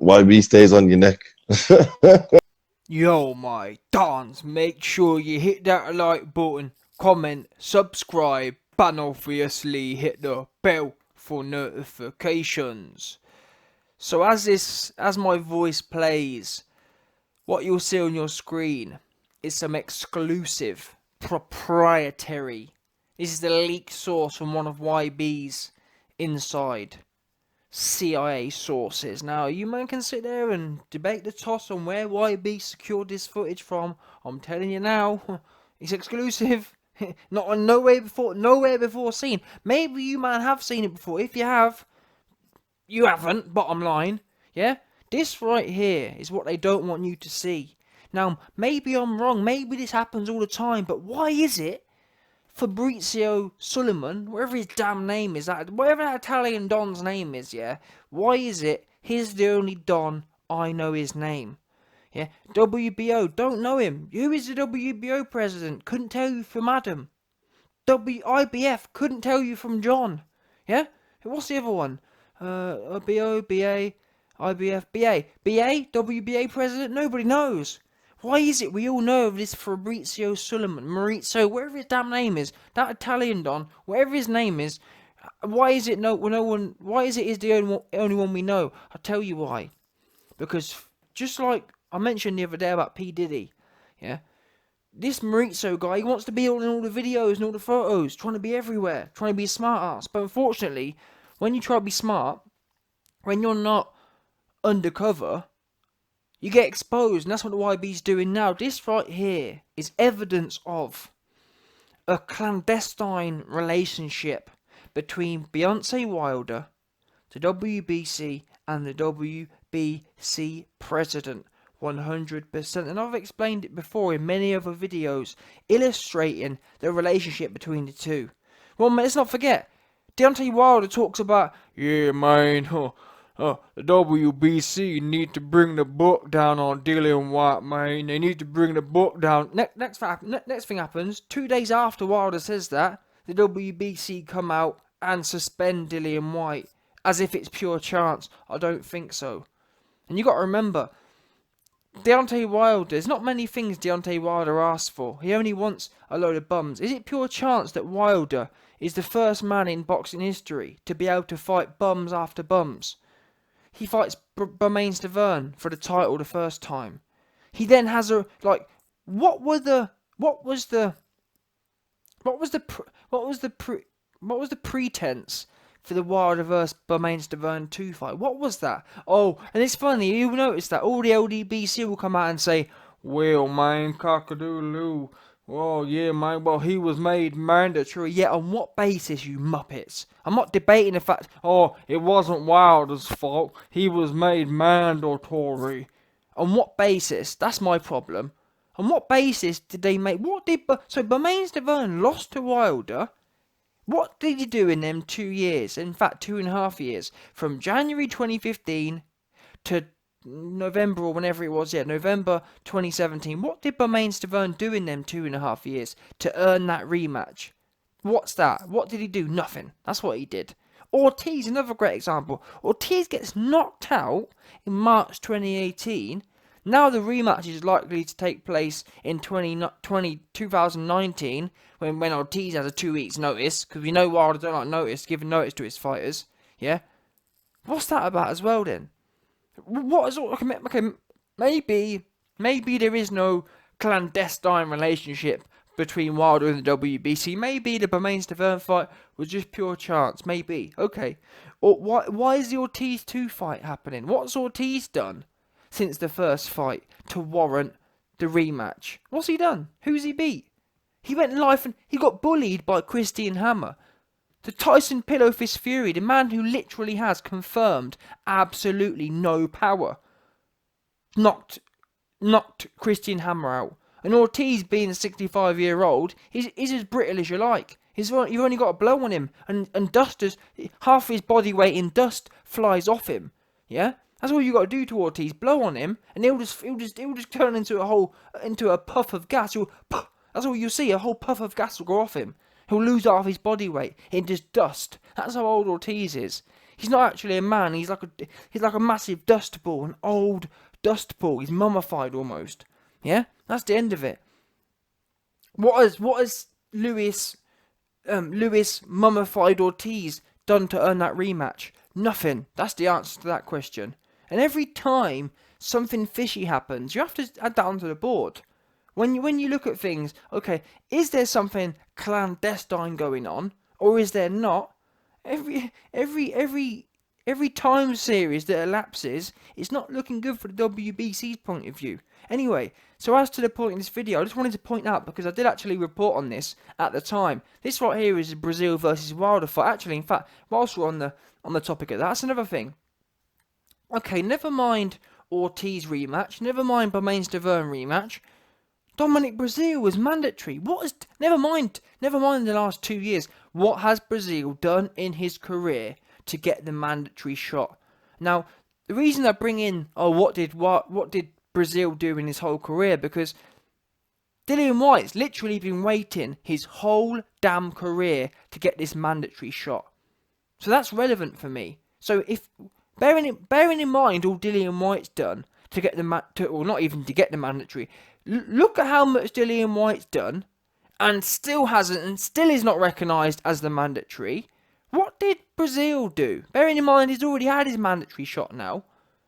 YB stays on your neck. Yo, my dons, make sure you hit that like button, comment, subscribe, and obviously hit the bell for notifications. So as my voice plays, what you'll see on your screen is some exclusive, proprietary. This is the leaked source from one of YB's inside CIA sources. Now, you man can sit there and debate the toss on where YB secured this footage from. I'm telling you now, it's exclusive. Not on nowhere before seen. Maybe you man have seen it before. If you have, you haven't. Bottom line, yeah. This right here is what they don't want you to see. Now, maybe I'm wrong. Maybe this happens all the time. But why is it Fabrizio Suleiman, whatever his damn name is, whatever that Italian Don's name is, yeah, why is it he's the only Don I know his name? Yeah, WBO, don't know him. Who is the WBO president? Couldn't tell you from Adam. IBF, couldn't tell you from John. Yeah? What's the other one? BO, BA, IBF, BA. BA? WBA president? Nobody knows. Why is it we all know of this Fabrizio Suleiman, Maurizio, whatever his damn name is, that Italian Don, whatever his name is, why is it no one, why is it is the only one we know? I'll tell you why. Because just like I mentioned the other day about P. Diddy, yeah, this Maurizio guy, he wants to be in all the videos and all the photos, trying to be everywhere, trying to be a smart ass. But unfortunately, when you try to be smart, when you're not undercover, you get exposed, and that's what the YB's doing now. This right here is evidence of a clandestine relationship between Deontay Wilder, the WBC, and the WBC president. 100%. And I've explained it before in many other videos, illustrating the relationship between the two. Well, let's not forget, Deontay Wilder talks about, yeah, man, the WBC need to bring the book down on Dillian Whyte, man. They need to bring the book down. Next thing happens, 2 days after Wilder says that, the WBC come out and suspend Dillian Whyte, as if it's pure chance. I don't think so. And you got to remember, Deontay Wilder, there's not many things Deontay Wilder asks for. He only wants a load of bums. Is it pure chance that Wilder is the first man in boxing history to be able to fight bums after bums? He fights Bermain Stavern for the title the first time. He then has a what was the pretense for the Wilder vs Bermain Stavern 2 fight? What was that? Oh, and it's funny, you'll notice that all the LDBC will come out and say, well, man, cock-a-doodle-doo. Oh, yeah, man, well, he was made mandatory. Yeah, on what basis, you muppets? I'm not debating the fact, oh, it wasn't Wilder's fault. He was made mandatory. On what basis? That's my problem. On what basis did they make... So, Bermain Stavern lost to Wilder. What did he do in them 2 years? In fact, 2.5 years. From January 2015 to November or whenever it was, November 2017. What did Bermain Stavern do in them 2.5 years to earn that rematch? What's that? What did he do? Nothing. That's what he did. Ortiz, another great example. Ortiz gets knocked out in March 2018. Now the rematch is likely to take place in 2019 when Ortiz has a 2 weeks notice, because we know Wilder don't like giving notice to his fighters. Yeah? What's that about as well then? What is all... Okay, maybe there is no clandestine relationship between Wilder and the WBC. Maybe the Bermain Stavern fight was just pure chance. Maybe. Okay. Or why is the Ortiz 2 fight happening? What's Ortiz done since the first fight to warrant the rematch? What's he done? Who's he beat? He went live and he got bullied by Christian Hammer. The Tyson Pillow Fist Fury, the man who literally has confirmed absolutely no power, knocked Christian Hammer out. And Ortiz, being a 65-year-old, is as brittle as you like. You've only got a blow on him, and dusters, half his body weight in dust flies off him. Yeah, that's all you got to do to Ortiz. Blow on him, and he'll just turn into a puff of gas. That's all you'll see. A whole puff of gas will go off him. He'll lose half his body weight in just dust. That's how old Ortiz is. He's not actually a man. He's like a massive dust ball, an old dust ball. He's mummified almost. Yeah, that's the end of it. What has Lewis mummified Ortiz done to earn that rematch? Nothing. That's the answer to that question. And every time something fishy happens, you have to add that onto the board. When you look at things, okay, is there something clandestine going on, or is there not? Every time series that elapses, it's not looking good for the WBC's point of view. Anyway, so as to the point in this video, I just wanted to point out, because I did actually report on this at the time. This right here is a Brazil versus Wilder fight. Actually, in fact, whilst we're on the topic of that, that's another thing. Okay, never mind Ortiz rematch, never mind Bermain Stavern rematch. Dominic Brazil was mandatory. Never mind the last 2 years. What has Brazil done in his career to get the mandatory shot? Now, the reason I bring in, what did Brazil do in his whole career? Because Dillian Whyte's literally been waiting his whole damn career to get this mandatory shot. So that's relevant for me. So if bearing in mind all Dillian Whyte's done to get or not even to get the mandatory, look at how much Dillian Whyte's done, and still is not recognised as the mandatory. What did Brazil do? Bearing in mind he's already had his mandatory shot now.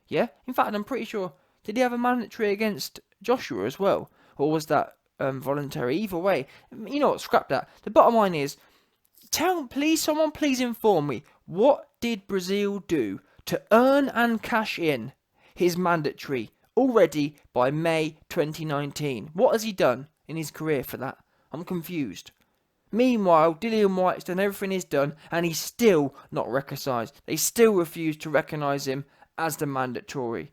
Yeah, in fact I'm pretty sure, did he have a mandatory against Joshua as well, or was that voluntary? Either way, you know what? Scrap that. The bottom line is, someone please inform me, what did Brazil do to earn and cash in his mandatory already by May 2019? What has he done in his career for that? I'm confused. Meanwhile, Dillian Whyte's done everything he's done, and he's still not recognised. They still refuse to recognise him as the mandatory.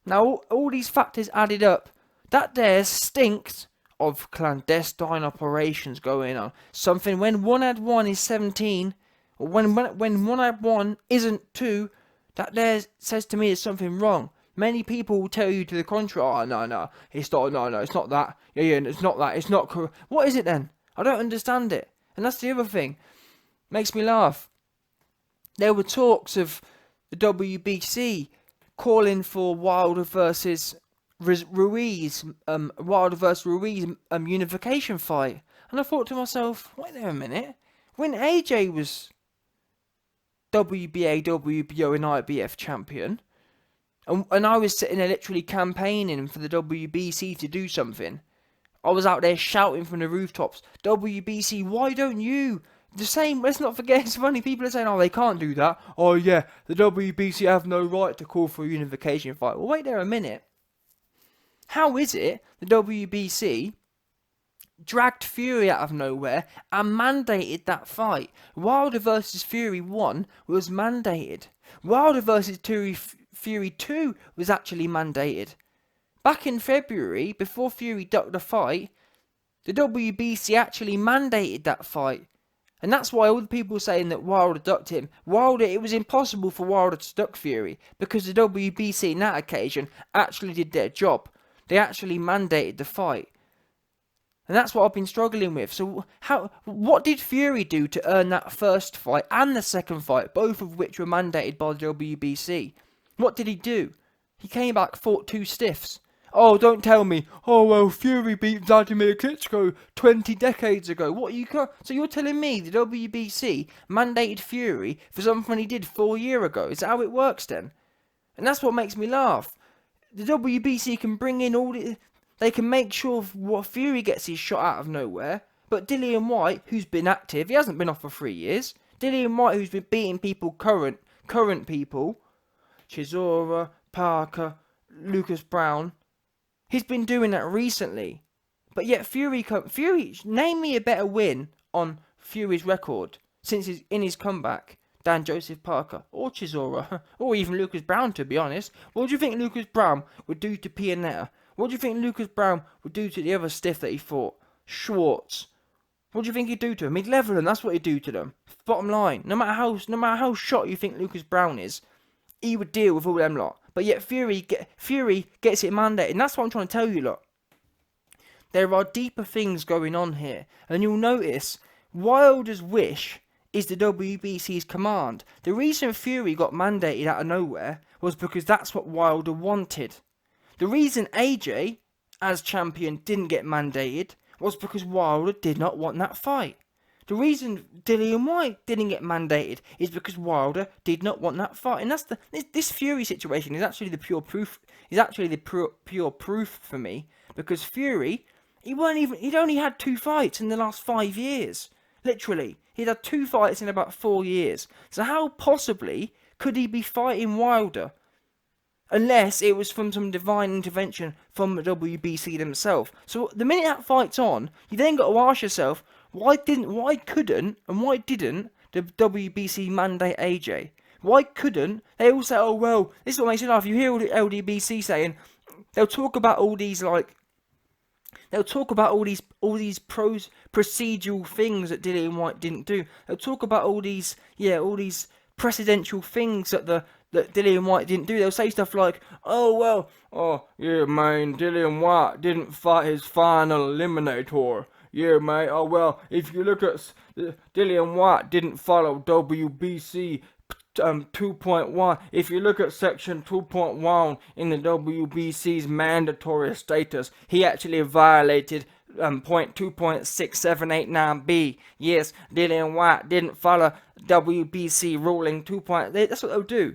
Now, all these factors added up, that there stinks of clandestine operations going on. Something when 1 add 1 is 17, or when 1 add 1 isn't 2, that there says to me there's something wrong. Many people will tell you to the contrary. Oh, no, it's not that. Yeah, it's not that. It's not correct. What is it then? I don't understand it. And that's the other thing. Makes me laugh. There were talks of the WBC calling for Wilder versus Ruiz, unification fight. And I thought to myself, wait there a minute. When AJ was WBA, WBO and IBF champion, and I was sitting there literally campaigning for the WBC to do something, I was out there shouting from the rooftops, WBC, why don't you? The same, let's not forget, it's funny, people are saying, oh, they can't do that. Oh, yeah, the WBC have no right to call for a unification fight. Well, wait there a minute. How is it the WBC dragged Fury out of nowhere and mandated that fight? Wilder versus Fury 1 was mandated. Wilder versus Fury 2 was actually mandated. Back in February, before Fury ducked the fight, the WBC actually mandated that fight. And that's why all the people saying that Wilder ducked him. It was impossible for Wilder to duck Fury, because the WBC in that occasion actually did their job. They actually mandated the fight. And that's what I've been struggling with. So what did Fury do to earn that first fight and the second fight, both of which were mandated by the WBC? What did he do? He came back, fought 2 stiffs. Oh, don't tell me. Oh, well, Fury beat Vladimir Klitschko 20 decades ago. So you're telling me the WBC mandated Fury for something he did 4 years ago? Is that how it works then? And that's what makes me laugh. The WBC can bring in they can make sure what Fury gets his shot out of nowhere. But Dillian Whyte, who's been active, he hasn't been off for 3 years. Dillian Whyte, who's been beating people, current people, Chisora, Parker, Lucas Brown, he's been doing that recently. But yet Fury, name me a better win on Fury's record since his comeback than Joseph Parker or Chisora or even Lucas Brown, to be honest. What do you think Lucas Brown would do to Pianetta? What do you think Lucas Brown would do to the other stiff that he fought? Schwartz. What do you think he'd do to him? He'd level them, that's what he'd do to them. Bottom line, no matter how shot you think Lucas Brown is, he would deal with all them lot. But yet Fury gets it mandated, and that's what I'm trying to tell you lot. There are deeper things going on here, and you'll notice Wilder's wish is the WBC's command. The reason Fury got mandated out of nowhere was because that's what Wilder wanted. The reason AJ, as champion, didn't get mandated was because Wilder did not want that fight. The reason Dillian Whyte didn't get mandated is because Wilder did not want that fight, and that's this Fury situation is actually the pure proof. Is actually the pure proof for me, because Fury, he'd only had 2 fights in the last 5 years. Literally, he'd had 2 fights in about 4 years. So how possibly could he be fighting Wilder? Unless it was from some divine intervention from the WBC themselves. So the minute that fight's on, you then got to ask yourself, why didn't the WBC mandate AJ? Why couldn't they all say, oh well, this is what makes it laugh. You hear all the LDBC saying, they'll talk about all these procedural things that Dillian Whyte didn't do. They'll talk about all these precedential things that Dillian Whyte didn't do. They'll say stuff like, Dillian Whyte didn't fight his final eliminator. Yeah, mate, if you look at Dillian Whyte didn't follow WBC 2.1. If you look at section 2.1 in the WBC's mandatory status, he actually violated point 2.6789b. Yes, Dillian Whyte didn't follow WBC ruling 2. That's what they'll do.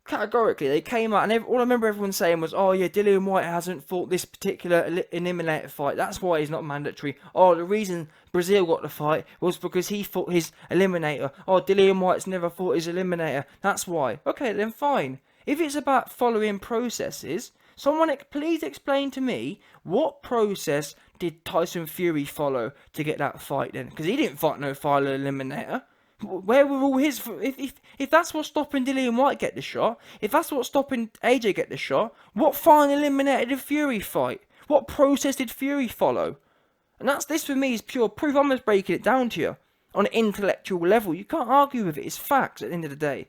Categorically, they came out and all I remember everyone saying was, oh yeah, Dillian Whyte hasn't fought this particular eliminator fight, that's why he's not mandatory. Oh, the reason Brazil got the fight was because he fought his eliminator. Oh, Dillian Whyte's never fought his eliminator, that's why. Okay, then fine. If it's about following processes, someone please explain to me, what process did Tyson Fury follow to get that fight then? Because he didn't fight no final eliminator. Where were all his... If that's what's stopping Dillian Whyte get the shot, if that's what's stopping AJ get the shot, what final eliminated did Fury fight? What process did Fury follow? And this for me is pure proof. I'm just breaking it down to you on an intellectual level. You can't argue with it. It's facts at the end of the day.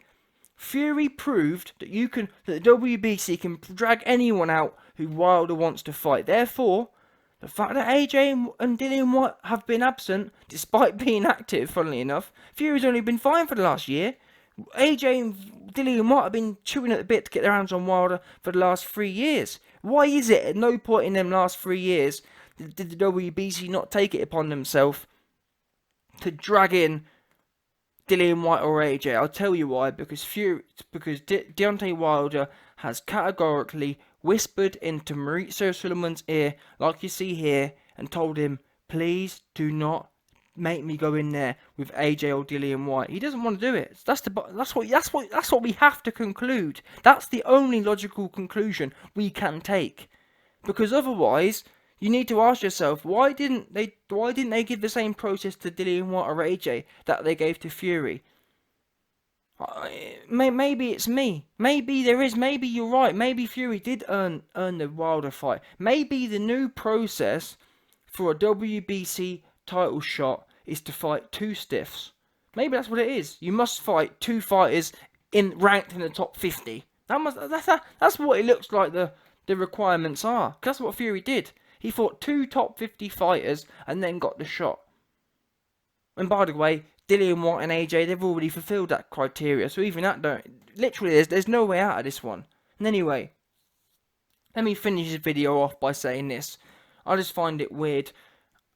Fury proved that that the WBC can drag anyone out who Wilder wants to fight. Therefore, the fact that AJ and Dillian Whyte have been absent, despite being active, funnily enough, Fury's only been fine for the last year. AJ and Dillian Whyte have been chewing at the bit to get their hands on Wilder for the last 3 years. Why is it at no point in them last 3 years did the WBC not take it upon themselves to drag in Dillian Whyte or AJ? I'll tell you why. Because Deontay Wilder has categorically whispered into Maurizio Sullivan's ear, like you see here, and told him, please do not make me go in there with AJ or Dillian Whyte. He doesn't want to do it. That's what we have to conclude. That's the only logical conclusion we can take. Because otherwise, you need to ask yourself, why didn't they give the same process to Dillian Whyte or AJ that they gave to Fury? Maybe it's me. Maybe you're right. Maybe Fury did earn the Wilder fight. Maybe the new process for a WBC title shot is to fight 2 stiffs. Maybe that's what it is. You must fight 2 fighters ranked in the top 50. That's what it looks like the requirements are. 'Cause that's what Fury did. He fought 2 top 50 fighters and then got the shot. And by the way, Dillian Whyte and AJ, they've already fulfilled that criteria. So even that literally, there's no way out of this one. And anyway, let me finish this video off by saying this. I just find it weird.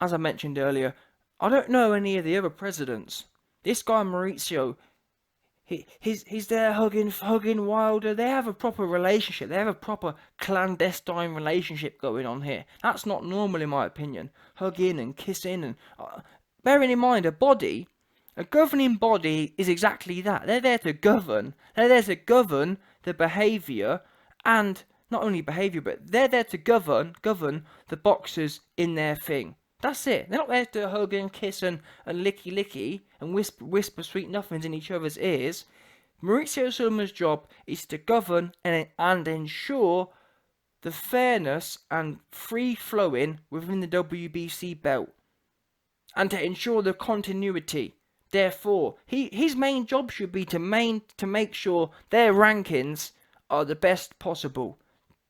As I mentioned earlier, I don't know any of the other presidents. This guy Maurizio, he's there hugging Wilder. They have a proper relationship. They have a proper clandestine relationship going on here. That's not normal in my opinion. Hugging and kissing and... bearing in mind, a governing body is exactly that. They're there to govern. They're there to govern the behaviour, and not only behaviour, but they're there to govern the boxers in their thing. That's it. They're not there to hug and kiss and licky and whisper sweet nothings in each other's ears. Maurizio Sullivan's job is to govern and ensure the fairness and free flowing within the WBC belt, and to ensure the continuity. Therefore, his main job should be to make sure their rankings are the best possible.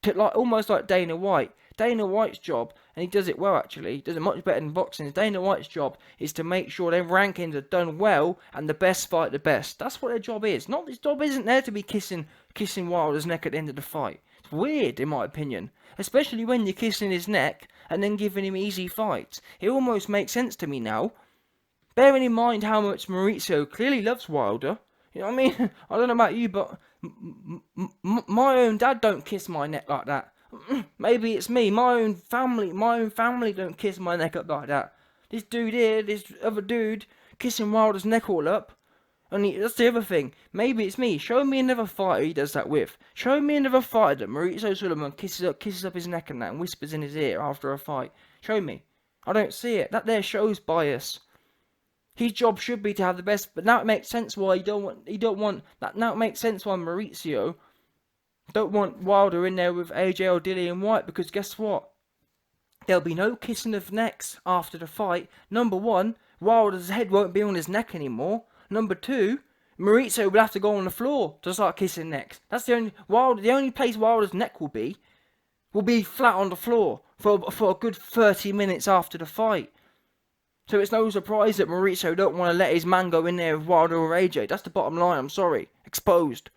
like almost like Dana White. Dana White's job, and he does it well actually, he does it much better than boxing. Dana White's job is to make sure their rankings are done well and the best fight the best. That's what their job is. Not his job isn't there to be kissing Wilder's neck at the end of the fight. It's weird in my opinion, especially when you're kissing his neck and then giving him easy fights. It almost makes sense to me now. Bearing in mind how much Maurizio clearly loves Wilder. You know what I mean? I don't know about you, but my own dad don't kiss my neck like that. Maybe it's me. My own family don't kiss my neck up like that. This dude here, this other dude, kissing Wilder's neck all up. And that's the other thing. Maybe it's me. Show me another fighter he does that with. Show me another fighter that Maurizio Sulaiman kisses up his neck and that and whispers in his ear after a fight. Show me. I don't see it. That there shows bias. His job should be to have the best, but now it makes sense why he don't want that. Now it makes sense why Maurizio don't want Wilder in there with AJ or Dillian Whyte, because guess what? There'll be no kissing of necks after the fight. Number one, Wilder's head won't be on his neck anymore. Number two, Maurizio will have to go on the floor to start kissing necks. That's the only place Wilder's neck will be flat on the floor for a good 30 minutes after the fight. So it's no surprise that Maurizio don't want to let his man go in there with Wilder or AJ. That's the bottom line. I'm sorry. Exposed.